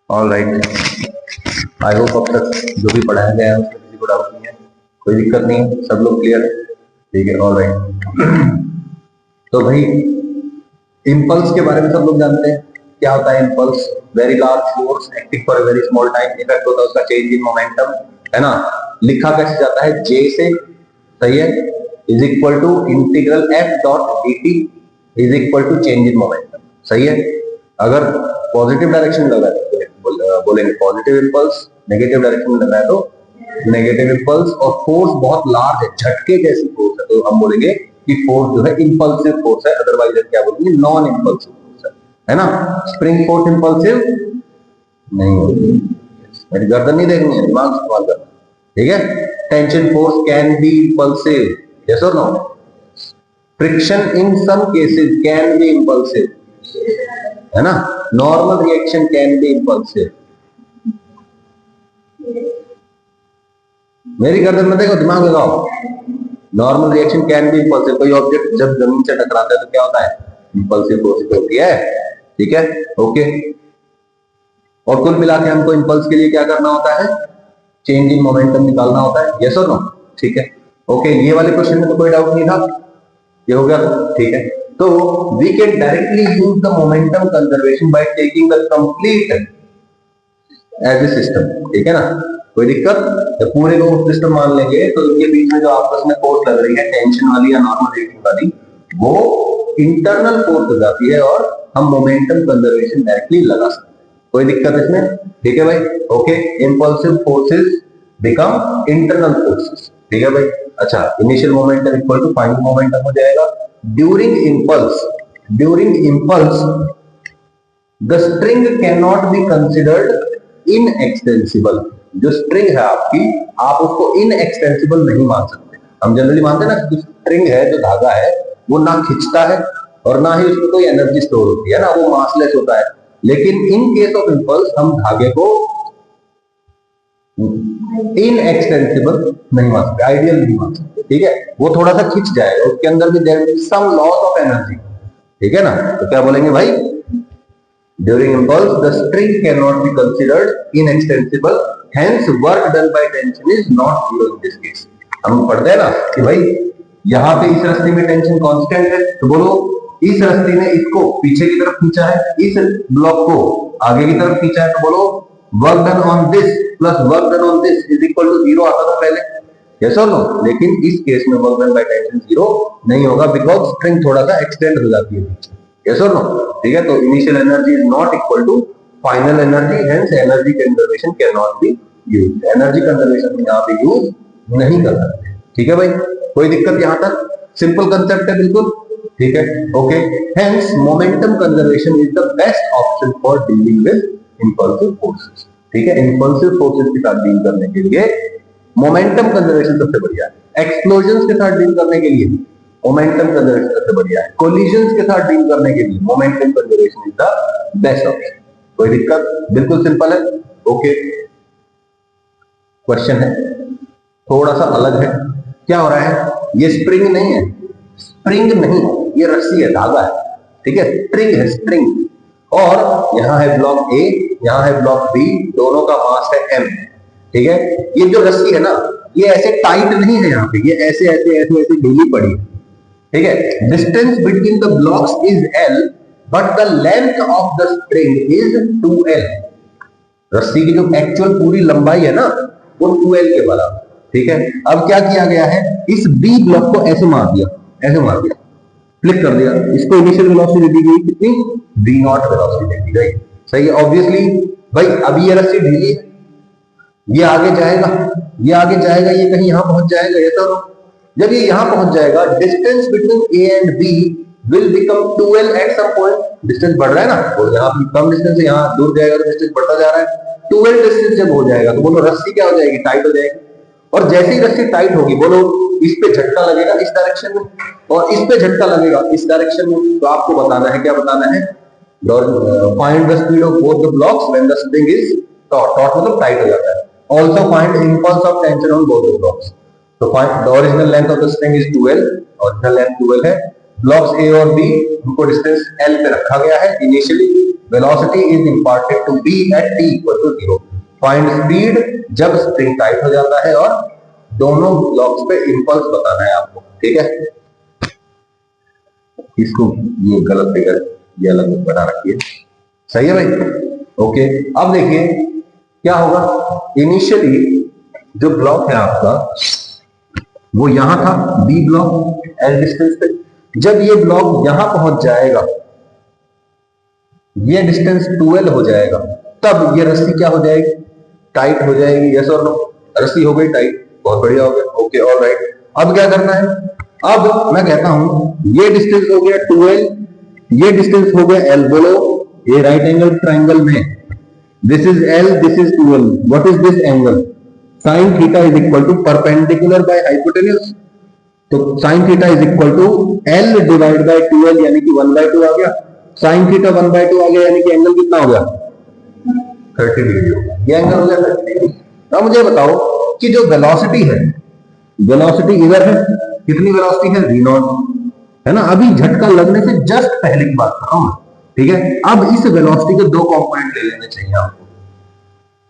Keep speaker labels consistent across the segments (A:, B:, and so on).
A: All right, I hope अब तक जो भी पढ़ाया गया है उसमें किसी को डाउट नहीं है, कोई दिक्कत नहीं है, सब लोग क्लियर है, ठीक है। ऑल राइट, तो भाई इम्पल्स के बारे में सब लोग जानते हैं क्या होता है impulse. Very large force acting for a very small time, effect होता है उसका चेंज इन मोमेंटम, है ना। लिखा कैसे जाता है, जे से, सही है, is equal to integral F dot d t is equal to change in momentum, सही है। अगर पॉजिटिव डायरेक्शन में लगा है तो बोलेंगे पॉजिटिव इम्पल्स, नेगेटिव डायरेक्शन में लगा है तो नेगेटिव इम्पल्स, और फोर्स बहुत लार्ज है, झटके जैसी फोर्स है तो हम बोलेंगे कि फोर्स जो है इम्पल्सिव फोर्स है, अदरवाइज क्या बोलेंगे, नॉन इम्पल्सिव फोर्स है ना। स्प्रिंग फोर्स इम्पल्सिव नहीं होगी, मेरी गर्दन नहीं देखनी है, दिमाग इस्तेमाल करना, ठीक है। Tension force can be impulsive, yes और no. Friction in some cases can be impulsive, है ना। Normal reaction can be impulsive, मेरी गर्दन में देखो, दिमाग लगाओ। Normal reaction can be impulsive, कोई ऑब्जेक्ट जब जमीन से टकराता है तो क्या होता है, इम्पल्सिव फोर्स होती है, ठीक है, ओके। और कुल मिला के हमको इम्पल्स के लिए क्या करना होता है, चेंज इन मोमेंटम निकालना होता है, यस और नो, ठीक है, ओके। ये वाले क्वेश्चन में तो कोई डाउट नहीं था, ये हो गया, ठीक है। तो we can directly use the momentum conservation by taking the complete as a system, ठीक है ना, कोई दिक्कत। जब पूरे को सिस्टम मान लेंगे तो इनके बीच में जो आपस में फोर्स लग रही है, टेंशन वाली या नॉर्मल रिएक्शन वाली, वो इंटरनल फोर्स हो जाती है और हम मोमेंटम कंजर्वेशन डायरेक्टली लगा सकते हैं, कोई दिक्कत इसमें, ठीक है भाई, okay. Impulsive forces become internal forces, ठीक है भाई। अच्छा, initial momentum equal to final momentum हो जाएगा। During impulse the string can not be considered inextensible. जो स्ट्रिंग है आपकी, आप उसको इनएक्सटेंसिबल नहीं मान सकते। हम जनरली मानते हैं ना, जो स्ट्रिंग है, जो धागा है, वो ना खिंचता है और ना ही उसमें कोई एनर्जी स्टोर होती है ना, वो मासलेस होता है। लेकिन इन केस ऑफ इंपल्स हम धागे को इनएक्सटेंसिबल नहीं मान सकते, आइडियल नहीं मान सकते, ठीक है। वो थोड़ा सा खिंच जाएगा, उसके अंदर भी there is some loss of energy, ठीक है ना। तो क्या बोलेंगे भाई, during impulse the string can not be considered inextensible, hence work done by tension is not zero in this case. हम पढ़ते हैं ना कि भाई यहाँ पे इस रस्सी में टेंशन कांस्टेंट है, तो बोलो इस रस्सी ने इसको पीछे की तरफ खींचा है, इस ब्लॉक को आगे की तरफ खींचा है, तो बोलो work done on this plus work done on this is equal to zero आता था पहले, यस और नो। लेकिन इस केस में work done by tension zero नहीं होगा, बिकॉज स्ट्रिंग थोड़ा सा एक्सटेंड हो जाती है, यस और नो, ठीक है। तो initial energy is not equal to final energy, hence energy conservation can not be used. Energy conservation यहाँ पे यूज नहीं कर सकते, ठीक है भाई, कोई दिक्कत यहाँ तक, सिंपल कंसेप्ट है बिल्कुल, ठीक है, okay. Hence momentum conservation is the best option for dealing with impulsive forces, ठीक है। इंपल्सिव फोर्सेस के साथ डील करने के लिए मोमेंटम कंजर्वेशन सबसे बढ़िया है। एक्सप्लोजन के साथ डील करने के लिए मोमेंटम कंजर्वेशन सबसे बढ़िया है। कोलिजन्स के साथ डील करने के लिए momentum conservation is the best option, कोई दिक्कत, बिल्कुल सिंपल है, ओके। क्वेश्चन है थोड़ा सा अलग है, क्या हो रहा है, ये स्प्रिंग नहीं है, स्प्रिंग नहीं, ये रस्सी है, धागा है, ठीक है, स्ट्रिंग है, स्ट्रिंग। और यहाँ है ब्लॉक ए, यहाँ है ब्लॉक बी, दोनों का मास है एम, ठीक है। ये जो रस्सी है ना, ये ऐसे टाइट नहीं है, यहाँ पे ये ऐसे ऐसे ऐसे ऐसे ढीली पड़ी है, ठीक है। Distance between the blocks is L but the length of the string is 2l। रस्सी की जो एक्चुअल पूरी लंबाई है ना, वो 2l के बराबर, ठीक है। अब क्या किया गया है, इस बी ब्लॉक को ऐसे मार दिया, ऐसे मार दिया, क्लिक कर दिया, इसको इनिशियल वेलोसिटी दी गई कितनी, v0 वेलोसिटी दी गई, सही है। ऑब्वियसली भाई अभी ये रस्सी ढीली है, ये आगे जाएगा, ये आगे जाएगा, ये कहीं यहां पहुंच जाएगा, ये तो जब ये यहां पहुंच जाएगा, distance between A and B will become 2l at some point. Distance बढ़ रहा है ना, और यहाँ कम डिस्टेंस है, यहाँ दूर जाएगा तो डिस्टेंस बढ़ता जा रहा है, 2l डिस्टेंस जब हो जाएगा तो बोलो रस्सी क्या हो जाएगी, टाइट हो जाएगी। और जैसे ही रस्सी टाइट होगी, बोलो इस पे झटका लगेगा इस डायरेक्शन में, और इस पे झटका लगेगा इस डायरेक्शन में, तो आपको बताना है, क्या बताना है, find the speed of both the blocks when the spring is taut, taut मतलब टाइट हो जाता है। Also find impulse of tension on both the blocks. तो find the original length of the spring is 2l, original length 2l है, blocks A और B उनको distance L पे रखा गया है। Initially velocity is imparted to be at t equal to 0। Find speed जब spring tight हो जाता है और दोनों ब्लॉक्स पे इंपल्स बताना है आपको, ठीक है। इसको ये गलत फिगर ये अलग बना रखिए, सही है भाई। ओके, अब देखिए क्या होगा। इनिशियली जो ब्लॉक है आपका वो यहां था, बी ब्लॉक एल डिस्टेंस पे। जब ये ब्लॉक यहां पहुंच जाएगा, ये डिस्टेंस 12 हो जाएगा, तब ये रस्सी क्या हो जाएगी, टाइट हो जाएगी। यस और नो, रस्सी हो गई टाइट, बहुत बढ़िया हो गया। ओके ऑलराइट, अब क्या करना है, अब मैं कहता हूं ये डिस्टेंस हो गया 12, ये डिस्टेंस हो गया एल। बोलो ये राइट एंगल ट्राइंगल में this is L, this is 12, what is this angle, sine theta is equal to perpendicular by hypotenuse. तो sine theta is equal to L divide by 12 यानी कि 1/2 आ गया। साइन थीटा 1/2 आ गया यानी कि एंगल कितना हो गया, 30 डिग्री हो गया। ये एंगल हो गया 30 डिग्री। अब मुझे बताओ कि जो वेलोसिटी है, वेलोसिटी इधर है, कितनी वेलोसिटी है, v नॉट, है ना। अभी झटका लगने से जस्ट पहले की बात कर रहा हूं, ठीक है। अब इस वेलोसिटी के दो कंपोनेंट ले लेने चाहिए आपको,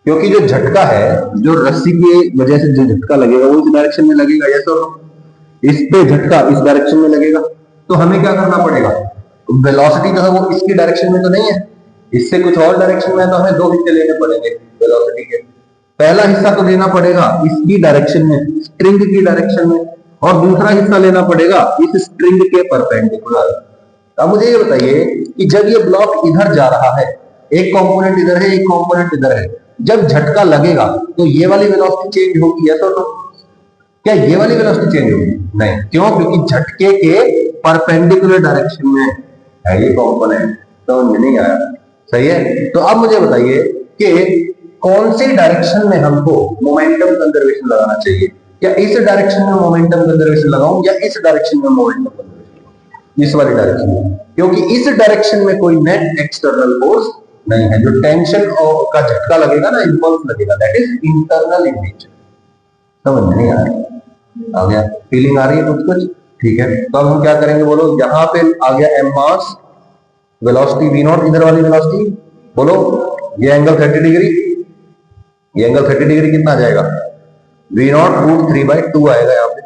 A: क्योंकि जो झटका है, जो रस्सी की वजह से जो झटका लगेगा वो इस डायरेक्शन में लगेगा। यस और नो, इस पे झटका इस डायरेक्शन में लगेगा। तो हमें क्या करना पड़ेगा, वेलोसिटी जो है वो इसकी डायरेक्शन में तो नहीं है, इससे कुछ और डायरेक्शन में है, तो हमें दो हिस्से लेने पड़ेंगे वेलोसिटी के। पहला हिस्सा तो लेना पड़ेगा इसकी डायरेक्शन में, स्ट्रिंग की डायरेक्शन में, और दूसरा हिस्सा लेना पड़ेगा इस स्ट्रिंग के परपेंडिकुलर। अब मुझे ये बताइए कि जब ये ब्लॉक इधर जा रहा है, एक कंपोनेंट इधर है, एक कंपोनेंट इधर है, जब झटका लगेगा तो ये वाली वेलोसिटी चेंज होगी, यस और नो। क्या ये वाली वेलोसिटी चेंज होगी, नहीं, क्यों, क्योंकि झटके के परपेंडिकुलर डायरेक्शन में है ये कंपोनेंट। तो नहीं आया, सही है। तो अब मुझे बताइए कि कौन सी डायरेक्शन में हमको मोमेंटम कंजर्वेशन लगाना चाहिए। क्या इस डायरेक्शन में मोमेंटम कंजर्वेशन लगाऊं या इस डायरेक्शन में मोमेंटम कंजर्वेशन, इस वाली डायरेक्शन में, क्योंकि इस डायरेक्शन में कोई नेट एक्सटर्नल फोर्स नहीं है। जो टेंशन का झटका लगेगा ना, इंपल्स लगेगा, that is internal in nature. समझ नहीं आ रहा, आ गया, फीलिंग आ रही है कुछ कुछ, ठीक है। तो अब हम क्या करेंगे, बोलो, यहां पे आ गया m mass, velocity v naught, इधर वाली वेलोसिटी, बोलो ये एंगल 30 डिग्री, ये एंगल 30 डिग्री कितना आ जाएगा, v नॉट रूट 3/2 आएगा यहाँ पे,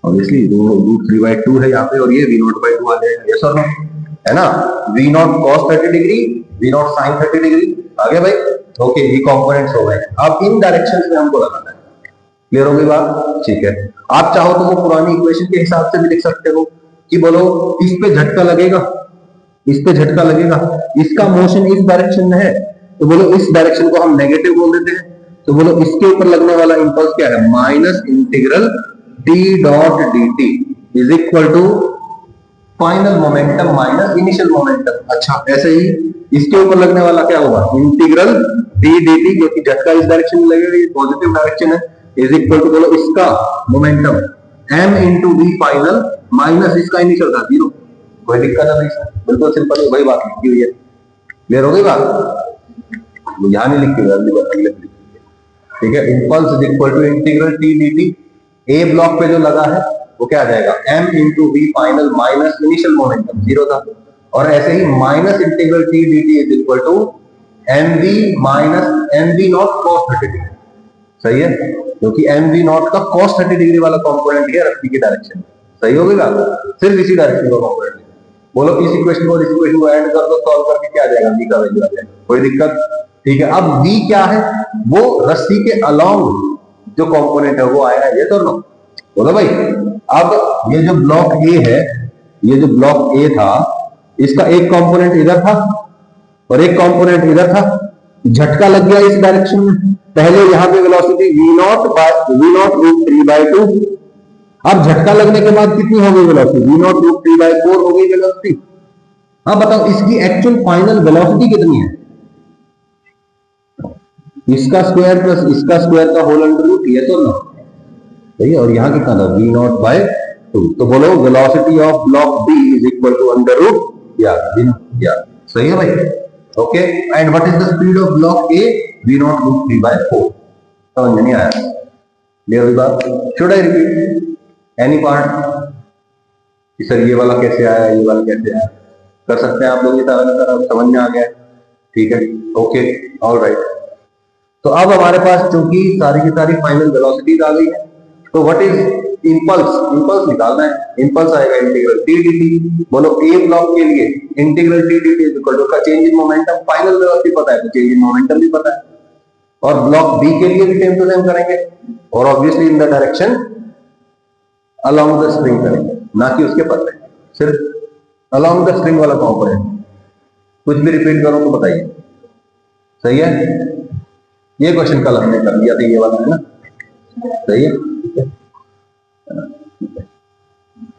A: ऑब्वियसली रूट 3/2 है यहाँ पे, और ये v नॉट बाय 2 आ जाएगा। यस और नो, है ना। v naught cos 30 degree, v naught sin 30 degree, आ गया भाई। ओके, ये कंपोनेंट्स हो गए। अब इन डायरेक्शंस में हमको लगाना है, क्लियर हो गई बात, ठीक है। आप चाहो तो वो पुरानी इक्वेशन के हिसाब से भी लिख सकते हो कि बोलो इस पे झटका लगेगा, इस पे झटका लगेगा, इसका मोशन इस डायरेक्शन में है, तो बोलो इस डायरेक्शन को हम नेगेटिव बोल देते हैं। तो बोलो इसके ऊपर लगने वाला इंपल्स क्या है, minus integral d dot d t is equal to final momentum minus initial momentum. अच्छा, ऐसे ही इसके ऊपर लगने वाला क्या होगा, इंटीग्रल डी डी टी, क्योंकि झटका इस डायरेक्शन में लगेगा, ये पॉजिटिव डायरेक्शन है, इज इक्वल टू बोलो इसका momentum m into v final minus इसका इनिशियल था 0। कोई दिक्कत नहीं सर, बिल्कुल सिंपल है, वही बात लिखी हुई है। क्लियर हो गई बात, यहां नहीं लिखी हुई, अगली बार अगले लिखी हुई है, ठीक है। Impulse is equal to integral T d t, A block पे जो लगा है वो क्या आ जाएगा, m into v final minus initial momentum 0 था, और ऐसे ही minus integral T d t is equal to m v minus m v not cos 30 degree, सही है, क्योंकि एम वी नॉट का cos 30 डिग्री वाला कंपोनेंट है रस्सी की डायरेक्शन में। सही हो गई बात, सिर्फ इसी डायरेक्शन का कंपोनेंट है। बोलो इस इक्वेशन को और इस इक्वेशन को ऐड कर दो, सॉल्व करके क्या आ जाएगा, v का वैल्यू आ जाएगा, कोई दिक्कत, ठीक है। अब v क्या है, वो रस्सी के अलोंग जो कंपोनेंट है वो आएगा, ये तो नो, बोलो भाई। अब ये जो ब्लॉक ए है, ये जो ब्लॉक ए था, इसका एक कंपोनेंट इधर था और एक कंपोनेंट इधर था, झटका लग गया इस डायरेक्शन में, पहले यहां पे वेलोसिटी v नॉट रूट 3/2, अब झटका लगने के बाद कितनी हो गई वेलोसिटी, v नॉट रूट 3/4 हो गई वेलोसिटी। अब बताओ इसकी एक्चुअल फाइनल वेलोसिटी कितनी है, इसका स्क्वायर प्लस इसका स्क्वायर का होल अंडर रूट, ये तो ना, सही है। और यहां कितना था, v नॉट बाय 2, तो बोलो velocity of block B is equal to under root या सही है भाई। Okay, and what is the speed of block A, v naught root 3/4। समझ में नहीं आया, क्लियर हुई बात, should I repeat any part, कि सर ये वाला कैसे आया, ये वाला कैसे आया। कर सकते हैं आप लोग ये सारा का सारा, समझ में आ गया, ठीक है, ओके, ऑलराइट। तो अब हमारे पास चूंकि सारी की सारी फाइनल वेलोसिटीज आ गई है, तो व्हाट इज इंपल्स, इंपल्स निकालना है। इंपल्स आएगा इंटीग्रल टी डी टी। बोलो ए ब्लॉक के लिए integral T d t is equal to का change in momentum, final velocity पता है तो चेंज इन मोमेंटम भी पता है, और ब्लॉक बी के लिए भी सेम टू सेम करेंगे, और obviously in the direction along the string करेंगे, ना कि उसके पत्ते, सिर्फ अलोंग द स्ट्रिंग वाला कॉम्पोनेंट। कुछ भी रिपीट करो तो बताइए, सही है। ये क्वेश्चन कल हमने कर लिया था, ये वाला है ना, सही है।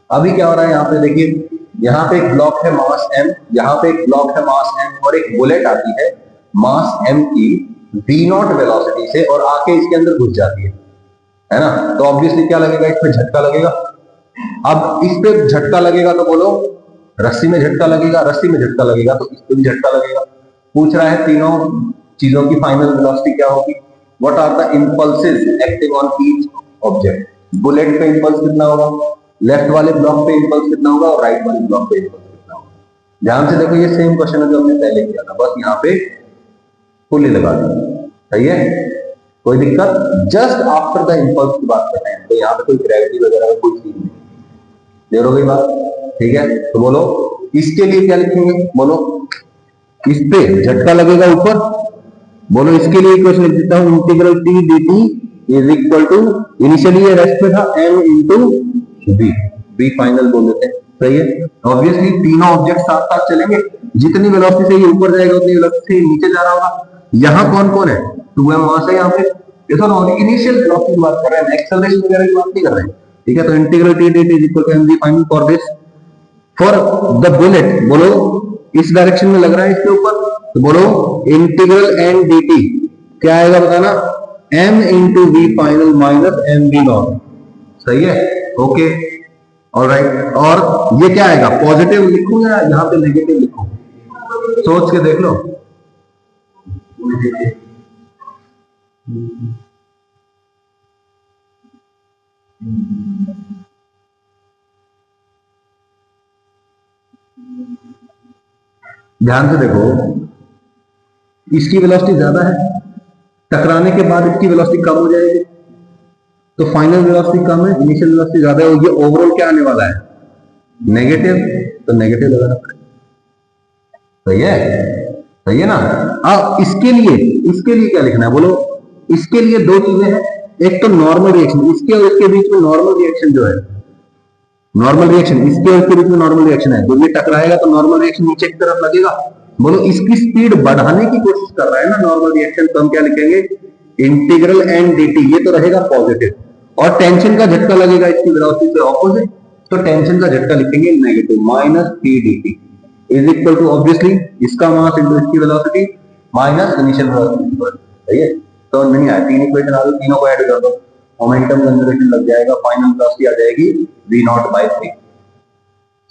A: अभी क्या हो रहा है यहाँ पे देखिए, यहाँ पे एक ब्लॉक है मास m, यहाँ पे एक ब्लॉक है मास m, और एक बुलेट आती है मास m की v0 वेलोसिटी से और आके इसके अंदर घुस जाती है ना। तो ऑब्वियसली क्या लगेगा, इस पे झटका लगेगा। अब इस पे झटका लगेगा तो बोलो रस्सी में झटका लगेगा, रस्सी में झटका लगेगा तो इस पे भी झटका लगेगा। पूछ रहा है तीनों चीजों की फाइनल वेलोसिटी क्या होगी, what are the impulses acting on each object. Bullet पे इंपल्स कितना होगा, लेफ्ट वाले ब्लॉक पे इंपल्स कितना होगा, और राइट वाले ब्लॉक पे इंपल्स कितना होगा। ध्यान से देखो, ये सेम क्वेश्चन है जो हमने पहले किया था, बस यहाँ पे पुली लगा दी, सही है, कोई दिक्कत। जस्ट आफ्टर द इंपल्स की बात कर रहे हैं, तो यहाँ पे कोई ग्रेविटी वगैरह का कोई चीज नहीं, क्लियर हो गई बात, ठीक है। तो बोलो इसके लिए क्या लिखेंगे, बोलो इस पे झटका लगेगा ऊपर, बोलो इसके लिए इक्वेशन लिख देता हूं, integral T d t is equal to, initially ये रेस्ट में था m into v, v final बोल देते हैं, सही है। ऑब्वियसली तीनों ऑब्जेक्ट साथ साथ चलेंगे, जितनी वेलोसिटी से ये ऊपर जाएगा उतनी वेलोसिटी से नीचे जा रहा होगा। यहाँ कौन कौन है, 2m मास है यहाँ पे, ये तो इनिशियल वेलोसिटी की बात कर रहे हैं, एक्सेलरेशन वगैरह की बात नहीं कर रहे हैं, ठीक है। तो integral T d t is equal to mv final for this, for the bullet, बोलो इस डायरेक्शन में लग रहा है इसके ऊपर, तो बोलो इंटीग्रल एन डी टी क्या आएगा बताना, m into v final minus m v naught, सही है, ओके, ऑलराइट। और ये क्या आएगा, पॉजिटिव लिखूं या यहाँ पे नेगेटिव लिखूं, सोच के देख लो। ध्यान से देखो, इसकी वेलोसिटी ज्यादा है, टकराने के बाद इसकी वेलोसिटी कम हो जाएगी, तो फाइनल वेलोसिटी कम है, इनिशियल वेलोसिटी ज्यादा है, ये ओवरऑल क्या आने वाला है, नेगेटिव, तो नेगेटिव लगाना पड़ेगा, सही है, सही है ना। अब इसके लिए क्या लिखना है, बोलो इसके लिए दो चीजें हैं, एक तो नॉर्मल रिएक्शन, इसके और इसके बीच में नॉर्मल रिएक्शन जो है, नॉर्मल रिएक्शन इसके और इसके बीच में नॉर्मल रिएक्शन है, जब ये टकराएगा तो नॉर्मल रिएक्शन नीचे की तरफ लगेगा। बोलो इसकी स्पीड बढ़ाने की कोशिश कर रहा है ना नॉर्मल रिएक्शन, तो हम क्या लिखेंगे, इंटीग्रल एन डी टी, ये तो रहेगा पॉजिटिव, और टेंशन का झटका लगेगा इसकी वेलोसिटी से ऑपोजिट, तो टेंशन का झटका लिखेंगे negative, minus T d t is equal to obviously इसका मास इंटू इसकी वेलोसिटी माइनस इनिशियल वेलोसिटी, सही है। तो नहीं आया, तीन इक्वेशन आ गई, तीनों को ऐड कर दो, मोमेंटम कंजर्वेशन लग जाएगा, फाइनल वेलोसिटी आ जाएगी v नॉट बाय 3,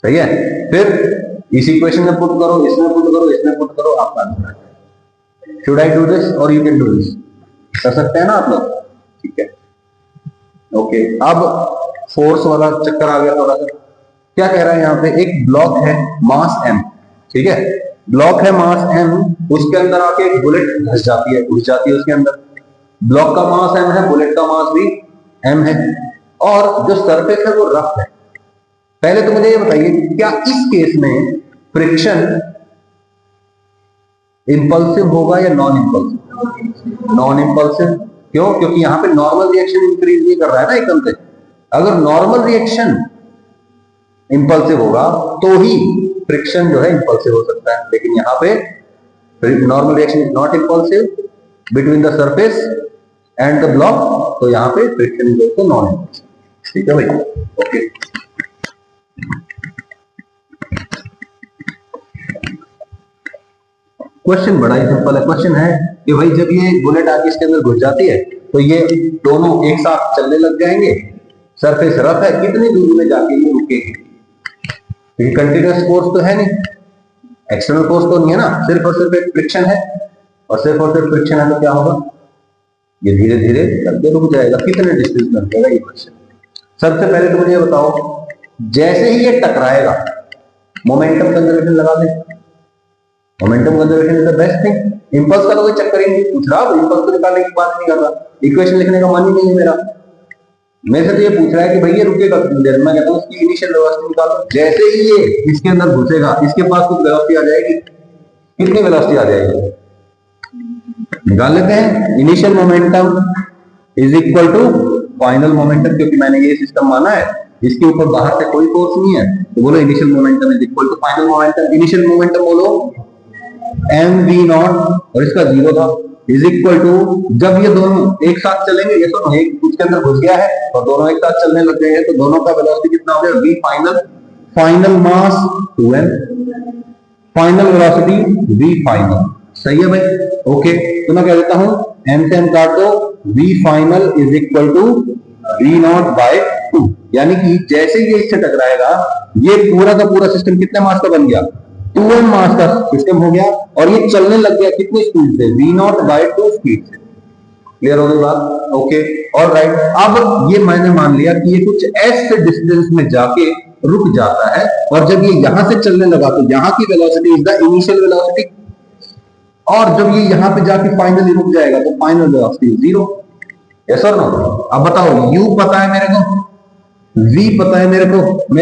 A: सही है। फिर इस इक्वेशन में पुट करो, इसमें पुट करो, इसमें पुट करो, आपका आंसर आ जाएगा। शुड आई डू दिस और यू कैन डू दिस, कर सकते हैं ना आप लोग, ठीक है, ओके। अब फोर्स वाला चक्कर आ गया थोड़ा सा, क्या कह रहा है यहाँ पे, एक ब्लॉक है मास m, ठीक है, ब्लॉक है मास m, उसके अंदर आके एक बुलेट घुस जाती है उसके अंदर, ब्लॉक का मास m है, बुलेट का मास भी m है, और जो सरफेस है वो रफ है। पहले तो मुझे ये बताइए, क्या इस केस में फ्रिक्शन इंपल्सिव होगा या नॉन इंपल्सिव, नॉन इंपल्सिव, क्यों, क्योंकि यहाँ पे नॉर्मल रिएक्शन इंक्रीज नहीं कर रहा है ना एकदम से। अगर नॉर्मल रिएक्शन इंपल्सिव होगा तो ही फ्रिक्शन जो है इंपल्सिव हो सकता है, लेकिन यहाँ पे normal reaction is not impulsive between the surface and the block, तो यहाँ पे friction is also non impulsive, ठीक है भाई, ओके। क्वेश्चन बड़ा ही सिंपल है, क्वेश्चन है कि भाई जब ये बुलेट आके इसके अंदर घुस जाती है तो ये दोनों एक साथ चलने लग जाएंगे, सरफेस रफ है, कितनी दूरी में जाके ये रुकेंगे, क्योंकि कंटिन्यूअस फोर्स तो है नहीं, एक्सटर्नल फोर्स तो नहीं है ना, सिर्फ और सिर्फ एक फ्रिक्शन है, और सिर्फ और सिर्फ फ्रिक्शन है तो क्या होगा, ये धीरे धीरे करके रुक जाएगा। कितने डिस्टेंस में रुकेगा ये क्वेश्चन। सबसे पहले तो मुझे बताओ जैसे ही ये टकराएगा मोमेंटम कंजर्वेशन लगा दे। Momentum conservation is the best thing. Impulse का तो कोई चक्कर ही नहीं पूछ रहा, इंपल्स को निकालने की बात नहीं कर रहा, इक्वेशन लिखने का मन ही नहीं है मेरा। मेरे से तो ये पूछ रहा है कि भाई ये रुकेगा कितनी देर। मैं कहता हूँ इसकी इनिशियल वेलोसिटी निकालो। जैसे ही ये इसके अंदर घुसेगा इसके पास कुछ वेलोसिटी आ जाएगी। कितनी वेलोसिटी आ जाएगी निकाल लेते हैं। Initial momentum is equal to final momentum, क्योंकि मैंने ये सिस्टम माना है इसके ऊपर बाहर से कोई फोर्स नहीं है, तो बोलो initial momentum is equal to final momentum. Initial momentum बोलो mv0 और इसका 0 था, इज इक्वल टू, जब ये दोनों एक साथ चलेंगे, ये तो एक उसके अंदर घुस गया है और दोनों एक साथ चलने लग गए हैं, तो दोनों का वेलोसिटी कितना हो गया, v फाइनल, फाइनल मास 2m, final velocity v final. सही है भाई, ओके। तो मैं कह देता हूं m से m काट दो, v final is equal to v0 by 2, यानी कि जैसे ही ये इससे टकराएगा ये पूरा का पूरा सिस्टम कितने मास का बन गया, 2m मास का सिस्टम हो गया, और ये चलने लग गया कितनी स्पीड से, v0 बाय 2 स्पीड से। क्लियर हो गई बात, ओके ऑल राइट। अब ये मैंने मान लिया कि ये कुछ s डिस्टेंस में जाके रुक जाता है, और जब ये यहां से चलने लगा तो यहां की velocity is the initial velocity, और जब ये यहां पे जाके फाइनली रुक जाएगा तो फाइनल वेलोसिटी 0। यस और नो? अब बताओ, u पता है मेरे को, v पता है मेरे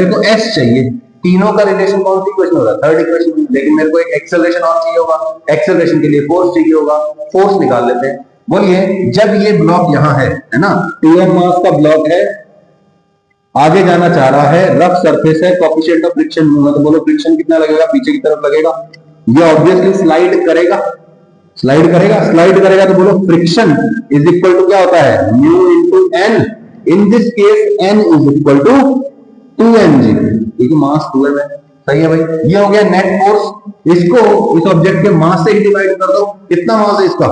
A: को s चाहिए। तीनों का रिलेशन कौन सी इक्वेशन होगा, थर्ड इक्वेशन। लेकिन मेरे को एक एक्सेलरेशन और चाहिए होगा, एक्सेलरेशन के लिए फोर्स चाहिए होगा, फोर्स निकाल लेते हैं। बोलिए, जब ये ब्लॉक यहां है ना, 2m मास का ब्लॉक है, आगे जाना चाह रहा है, रफ सरफेस है, कोएफिशिएंट ऑफ फ्रिक्शन होगा, तो बोलो फ्रिक्शन कितना लगेगा, पीछे की तरफ लगेगा। ये ऑब्वियसली स्लाइड करेगा, स्लाइड करेगा, स्लाइड करेगा, तो बोलो फ्रिक्शन इज इक्वल टू क्या होता है, mu into N. In this case N is equal to 2mg, क्योंकि मास 2m है। सही है भाई, ये हो गया नेट फोर्स। इसको इस ऑब्जेक्ट के मास से ही डिवाइड कर दो, कितना मास है इसका,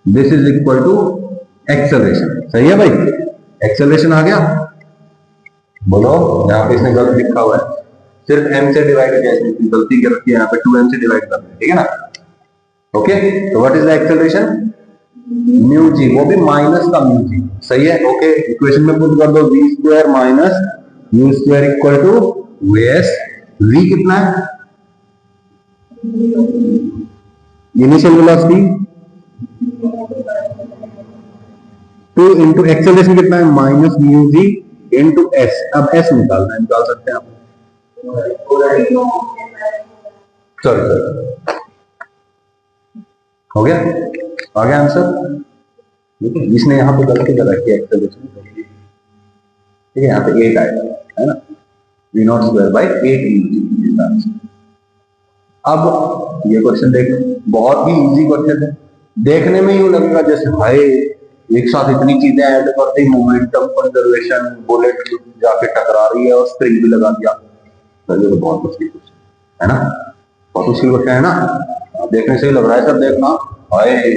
A: this is equal to acceleration. सही है भाई, एक्सेलरेशन आ गया। बोलो, यहां पे इसने गलत लिखा हुआ है, सिर्फ m से डिवाइड किया, गलती कर रखी है, यहाँ पे 2m से डिवाइड कर रहे हैं, ठीक है ना। ओके, तो what is the acceleration, mu g, वो भी माइनस का म्यू जी। सही है, ओके। इक्वेशन में पुट कर दो, v square minus mu square equal to vs। v कितना है, इनिशियल वेलोसिटी 2 इंटू एक्सेलरेशन कितना है, minus mu G into s। अब s निकालना है, निकाल सकते हैं आप। सॉरी, हो गया, आ गया आंसर। इसने यहाँ पे गलती कर रखी है, एक्सेलरेशन, ठीक है, यहाँ पे 8 आएगा, है ना, v0 स्क्वायर बाय 8 अब ये क्वेश्चन देखो, बहुत ही इजी क्वेश्चन है, देखने में यूं लगेगा जैसे भाई एक साथ इतनी चीजें ऐड करते ही मोमेंटम कंजर्वेशन, बुलेट जाके टकरा रही है और स्प्रिंग भी लगा दिया, तो ये तो बहुत मुश्किल क्वेश्चन है ना, बहुत मुश्किल क्वेश्चन है ना। देखने से ही लग रहा है सर, देखना भाई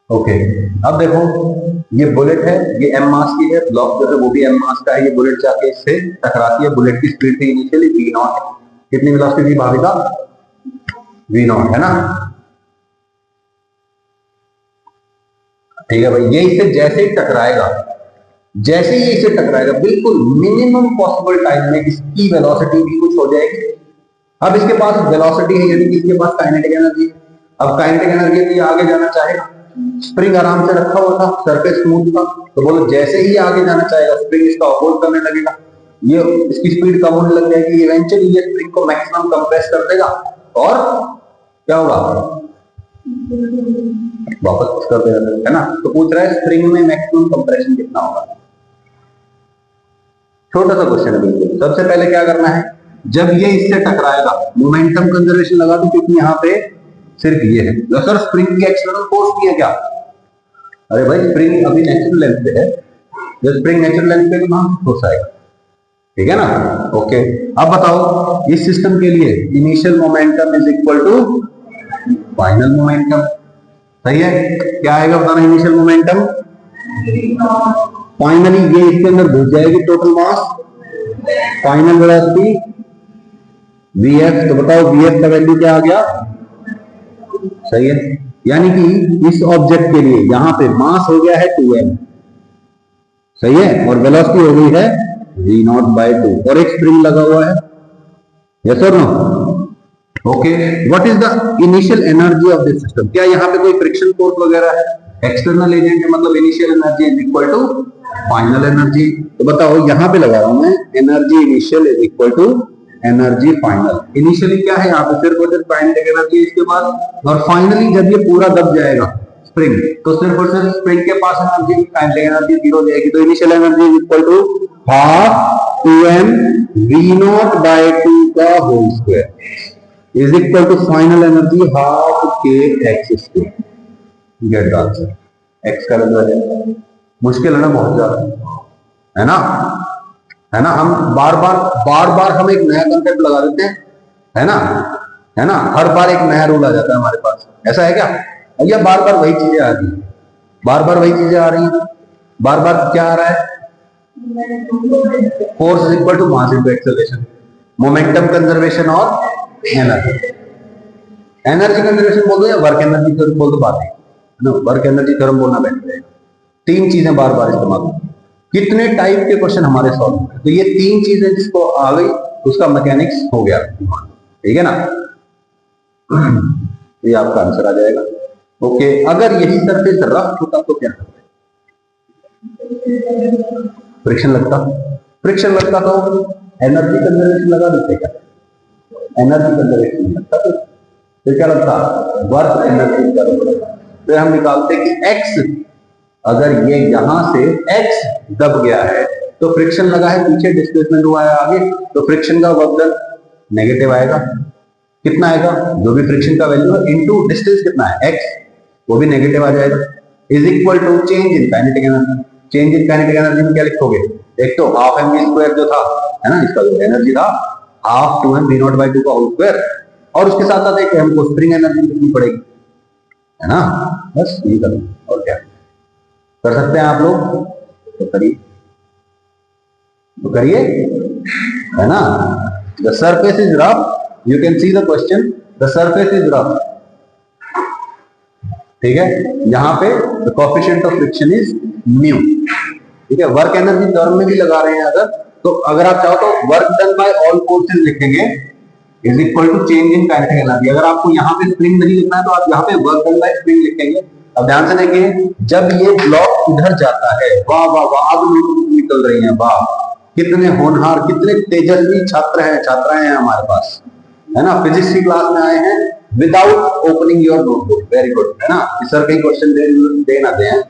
A: ओके। अब देखो, ये बुलेट है, ये m मास की है, ब्लॉक जो है वो भी m मास का है, ये बुलेट जाके इससे टकराती है, बुलेट की स्पीड थी इनिशियली v0, कितनी वेलोसिटी थी भाविका, v0, है ना, ठीक है भाई। ये इससे जैसे ही टकराएगा, जैसे ही इसे टकराएगा, बिल्कुल मिनिमम पॉसिबल टाइम में इसकी वेलोसिटी भी कुछ हो जाएगी। अब इसके पास वेलोसिटी है, यानी कि इसके पास काइनेटिक एनर्जी है। अब काइनेटिक एनर्जी के लिए आगे जाना चाहेगा, स्प्रिंग आराम से रखा हुआ था, सरफेस स्मूथ था, तो बोलो जैसे ही आगे जाना चाहेगा स्प्रिंग इसका अपोज करने लगेगा, ये इसकी स्पीड कम होने लग जाएगी, इवेंचुअली ये स्प्रिंग को मैक्सिमम कंप्रेस कर देगा और क्या होगा, वापस कर देगा, है ना। तो पूछ रहा है स्प्रिंग में मैक्सिमम कंप्रेशन कितना होगा। छोटा सा क्वेश्चन है बिल्कुल। सबसे पहले क्या करना है, जब ये इससे टकराएगा, मोमेंटम कंजर्वेशन लगा दो, क्योंकि यहाँ पे सिर्फ ये है, सर स्प्रिंग की एक्सटर्नल फोर्स नहीं है क्या, अरे भाई स्प्रिंग अभी नेचुरल लेंथ पे है, जब स्प्रिंग नेचुरल लेंथ पे तो वहां फोर्स आएगा, ठीक है ना? ओके, अब बताओ इस सिस्टम के लिए initial momentum is equal to final momentum. सही है? क्या आएगा बताना इनिशियल मोमेंटम? फाइनली ये इसके अंदर घुस जाएगी total mass, final velocity vf। तो बताओ vf का वैल्यू क्या आ गया? सही है, यानी कि इस ऑब्जेक्ट के लिए यहां पे मास हो गया है 2m, सही है, और वेलोसिटी हो गई है v0/2 और एक स्प्रिंग लगा हुआ है। यस और no? Okay, what is the initial energy of this system? क्या यहाँ पे कोई फ्रिक्शन फोर्स वगैरह है? एक्सटर्नल एजेंट है, मतलब initial energy is equal to final energy. तो बताओ यहां पे लगा रहा हूं मैं, energy initial is equal to energy final. Initially क्या है यहाँ पे? सिर्फ और सिर्फ काइनेटिक एनर्जी इसके बाद, और फाइनली जब ये पूरा दब जाएगा स्प्रिंग, तो सिर्फ और सिर्फ स्प्रिंग के पास एनर्जी, काइनेटिक एनर्जी जीरो जाएगी। तो initial energy is equal to half 2m v0/2 का whole square is equal to final energy half k x square. Get the answer. x का वैल्यू मुश्किल है ना बहुत ज्यादा, है ना? है ना? हम बार बार हम एक नया कंसेप्ट लगा देते हैं, है ना? है ना? हर बार एक नया रूल आ जाता है हमारे पास, ऐसा है क्या? या बार बार वही चीजें आ रही है, बार बार वही चीजें आ रही हैं, बार बार क्या आ रहा है? Force is equal to mass into acceleration, momentum conservation और एनर्जी। एनर्जी कंजर्वेशन बोल दो या वर्क एनर्जी थ्योरम बोल दो, बात है ना? वर्क एनर्जी थ्योरम बोलना बेटर है। तीन चीजें बार बार इस्तेमाल होती हैं। कितने टाइप के क्वेश्चन हमारे सॉल्व होंगे? तो ये तीन चीजें जिसको आ गई उसका मैकेनिक्स हो गया, ठीक है ना? ये आपका आंसर आ जाएगा। ओके, अगर यही सरफेस रफ होता तो क्या करते? फ्रिक्शन लगता, फ्रिक्शन लगता तो एनर्जी कंजर्वेशन लगा देते क्या? एनर्जी कंजर्वेशन लगता तो फिर क्या लगता? वर्क एनर्जी का लगता। फिर हम निकालते कि x, अगर ये यहां से x दब गया है तो फ्रिक्शन लगा है पीछे, डिस्प्लेसमेंट हुआ है आगे, तो फ्रिक्शन का वर्क डन नेगेटिव आएगा। कितना आएगा? जो भी फ्रिक्शन का वैल्यू है इनटू डिस्टेंस कितना है x, वो भी नेगेटिव आ जाएगा। Is equal to change in kinetic energy. Change in kinetic energy में क्या लिखोगे? एक तो हाफ एम वी स्क्वायर जो था, है ना, इसका जो एनर्जी था हाफ 2m v0/2 का होल स्क्वायर, और उसके साथ साथ एक हमको स्प्रिंग एनर्जी लिखनी पड़ेगी, है ना? बस यही करना, और क्या कर सकते हैं आप लोग? तो करिए, तो करिए, है ना? The surface is rough, you can see the question, the surface is rough, ठीक है? यहां पे the coefficient of friction is mu, ठीक है? वर्क एनर्जी टर्म में भी लगा रहे हैं अगर, तो अगर आप चाहो तो work done by all forces लिखेंगे is equal to change in kinetic energy. अगर आपको यहाँ पे स्प्रिंग नहीं लिखना है तो आप यहाँ पे वर्क डन बाय स्प्रिंग लिखेंगे। अब ध्यान से देखिए, जब ये ब्लॉक इधर जाता है, वाह वाह वाह, आग निकल रही है, वाह, कितने होनहार, कितने तेजस्वी छात्र हैं, छात्राएं हैं हमारे पास, है ना? फिजिक्स की क्लास में आए हैं without opening your notebook, very good, है ना? सर कई क्वेश्चन दे ना दें,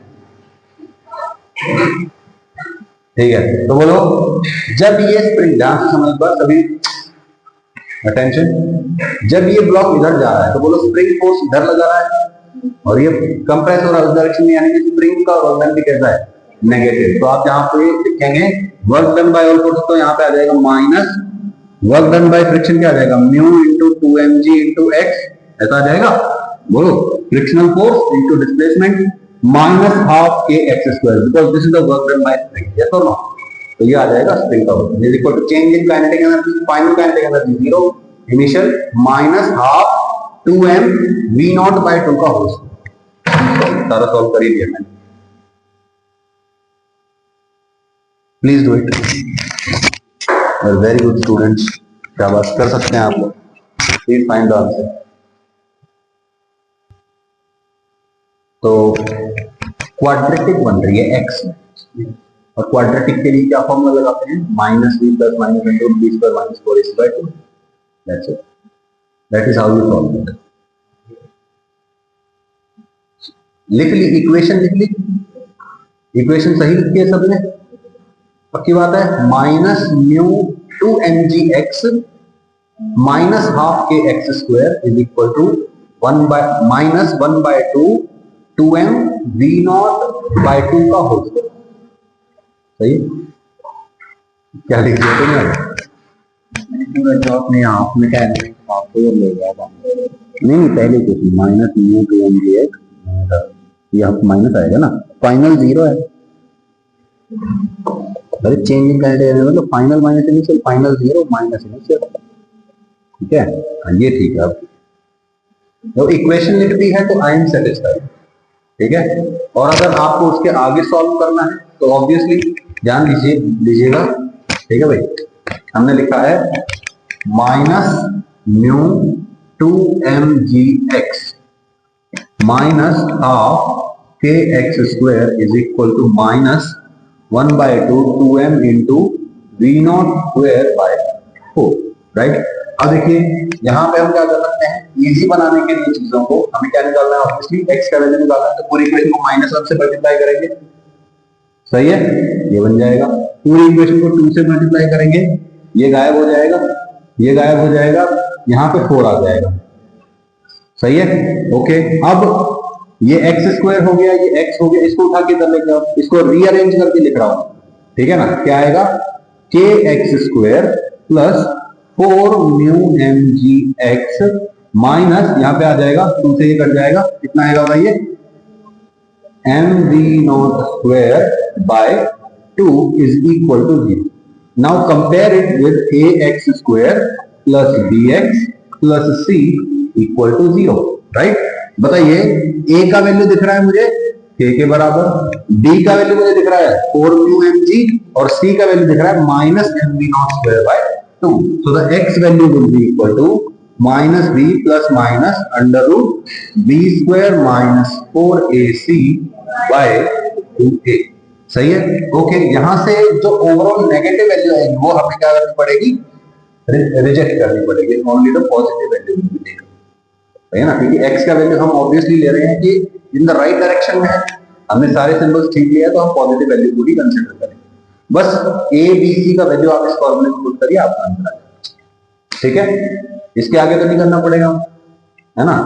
A: ठीक है? तो बोलो, जब ये स्प्रिंग, ध्यान से समझ पर सभी, अटेंशन, जब ये ब्लॉक इधर जा रहा है तो बोलो स्प्रिंग फोर्स इधर लगा रहा है और ये कंप्रेस हो रहा है उस डायरेक्शन में, यानी कि स्प्रिंग का वर्क डन भी कैसा है? नेगेटिव। तो आप यहाँ पे लिखेंगे work done by all forces, तो यहाँ पे आ जाएगा minus work done by friction, क्या आ जाएगा? Mu into 2mg into x, ऐसा आ जाएगा। बोलो, frictional force into displacement minus half k x square, because this is the work done by spring, yes और नो? तो ये आ जाएगा स्प्रिंग का work is equal to change in kinetic energy, final kinetic energy zero, initial minus half 2m v0/2 का whole square. सारा solve कर ही दिया मैंने, please do it, very good students, शाबाश, कर सकते हैं आप लोग। Please find the answer. तो क्वाड्रेटिक बन रही है x में, और क्वाड्रेटिक के लिए क्या फॉर्मूला लगाते हैं? Minus b plus minus into b square minus 4ac/2, that's it, that is how you solve it. लिख ली इक्वेशन, लिख ली इक्वेशन, सही लिखी है सबने? पक्की बात है? Minus mu 2mgx minus half k x square is equal to minus 1/2 2m v0/2 का होल स्क्वायर, सही? क्या लिख दिया तुमने?
B: पूरा जॉब नहीं, आपने क्या है आपको ये ले गया था। नहीं पहले question minus mu two m g x, ये आपको माइनस आएगा ना, फाइनल जीरो है। अरे चेंजिंग क्राइटेरिया मतलब final minus initial, final zero minus initial, ठीक है।
A: ये ठीक है। अब तो इक्वेशन लिख दी है तो आई एम सेटिस्फाइड, ठीक है। और अगर आपको उसके आगे सॉल्व करना है तो ऑब्वियसली ध्यान लीजिएगा, ठीक है भाई। हमने लिखा है minus mu two m g x minus half के x square is equal to minus 1/2 2m into v not square by 4, right. अब देखिए यहाँ पे हम क्या कर सकते हैं, इजी बनाने के लिए चीजों को हमें क्या निकालना है, ऑब्वियसली एक्स का वैल्यू निकालना है। तो पूरी इक्वेशन को -1 से मल्टीप्लाई करेंगे, सही है, ये बन जाएगा। पूरी इक्वेशन को 2 से मल्टीप्लाई करेंगे, ये गायब हो जाएगा, ये गायब हो जाएगा, यहाँ पे 4 आ जाएगा, सही है, ओके। अब ये एक्स स्क्वायर हो गया, ये एक्स हो गया, इसको उठा के इधर लेके आओ, इसको रीअरेंज करके लिख रहा हूं, ठीक है ना। क्या आएगा, k x square plus 4 mu m g x minus, यहां पे आ जाएगा 2 से ये कट जाएगा, कितना आएगा भाई, ये m v not square by 2 is equal to 0। Now compare it with a x square plus b x plus c equal to 0, right. बताइए, ए का वैल्यू दिख रहा है मुझे के बराबर, डी का वैल्यू मुझे दिख रहा है 4 म्यू एम जी और सी का वैल्यू दिख रहा है minus m v not square by 2। So the x value will be equal to minus b plus minus under root b square minus 4ac by 2a, सही है, ओके। यहां से जो ओवरऑल नेगेटिव वैल्यू है वो हमें क्या करनी पड़ेगी, रिजेक्ट करनी पड़ेगी, only the positive value will be taken, है ना। क्योंकि x का वैल्यू हम ऑब्वियसली ले रहे हैं कि इन द राइट डायरेक्शन में है, हमने सारे सिंबल्स ठीक लिया है तो हम पॉजिटिव वैल्यू को ही कंसीडर करेंगे। बस a b c का वैल्यू आप इस फॉर्मूले में पुट करिए, आपका आंसर आ जाएगा, ठीक है। इसके आगे तो नहीं करना पड़ेगा, है ना।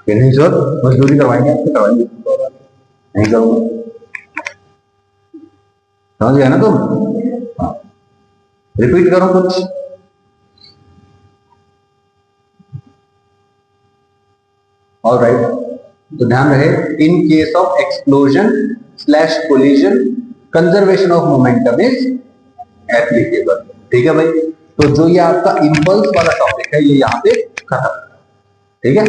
A: फिर नहीं सर मजदूरी करवाएंगे आपको, करवाएंगे, नहीं करूंगा, समझ गया ना तुम। हाँ, रिपीट करो कुछ। ऑलराइट, तो ध्यान रहे, in case of explosion slash collision conservation of momentum is applicable, ठीक है भाई। तो जो ये आपका इंपल्स वाला टॉपिक है ये यहाँ पे खत्म, ठीक है।